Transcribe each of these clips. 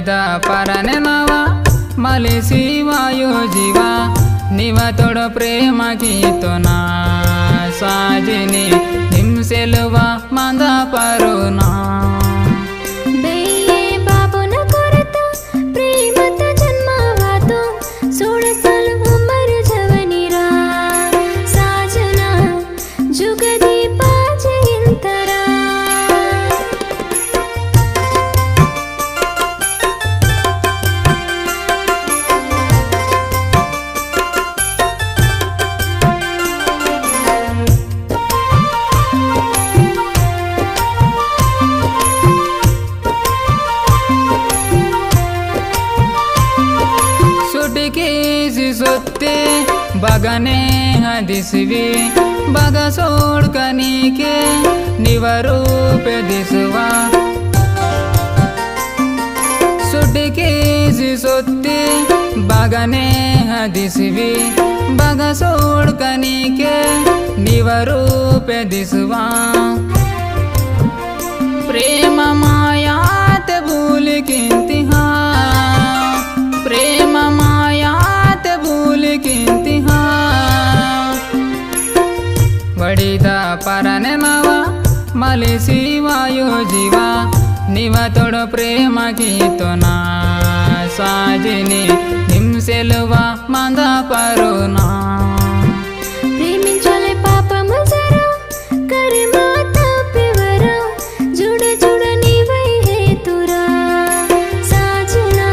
ಬಡಿದ ಪರನೆನವ ಮಲಿಸಿ ವಾಯು ಜೀವ ನಿವ ತೊಡ ಪ್ರೇಮ ಗೀತೋನಾ ಸಾಜಿನಿ ಹಿಂಸೆಲುವ ಮಂದ ಪರುನಾ सुत्ते बगने हदिसवी बग सोड़कनी के निवरूप दिसवा सुटके सुत्ते बगने हदिसवी बग सोड़कनी के निवरूप दिसवा प्रेम मायात भूल किंतिहा प्रेम ಬಡಿದ ಪರನೆನವ ಮಲಿಸಿ ವಾಯು ಜೀವ ನಿವ ತೊಡ ಪ್ರೇಮ ಗೀತೋನಾ ಸಾಜಿನಿ ಹಿಂಸೆಲುವ ಮಂದ ಪರುನಾ ప్రేమించాలే పాపము జరా కరిమా తప్పివరా జుడ జుడ నీవై హేతురా సాజనా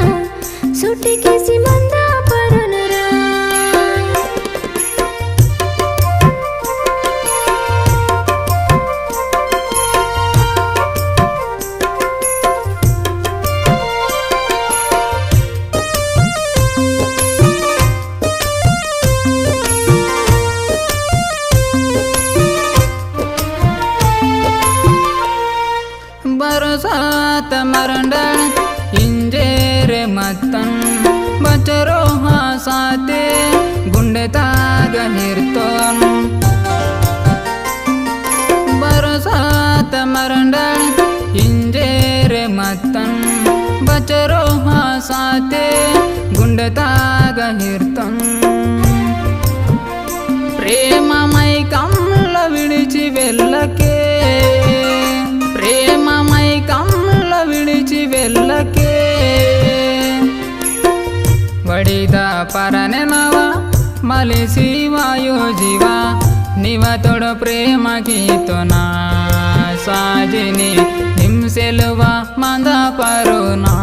సుటికేసి మంద పరునరా बरसात मरंडण इंजेरे मत्तन बचरो हासाते गुंडेताग हिरतोन बरसात मरंडण इंजेरे मत्तन बचरो हासाते गुंडेताग हिरतोन प्रेम मई कमल विडिची वेल्लके ప్రేమమై కమ్ల విడిచి వెళ్ళకే బడిద పరనెనవ మలిసి వాయు జీవ నివ తొడ ప్రేమ గీతోనా సాజిని ಹಿಂಸೆಲುವ ಮಂದ ಪರುನಾ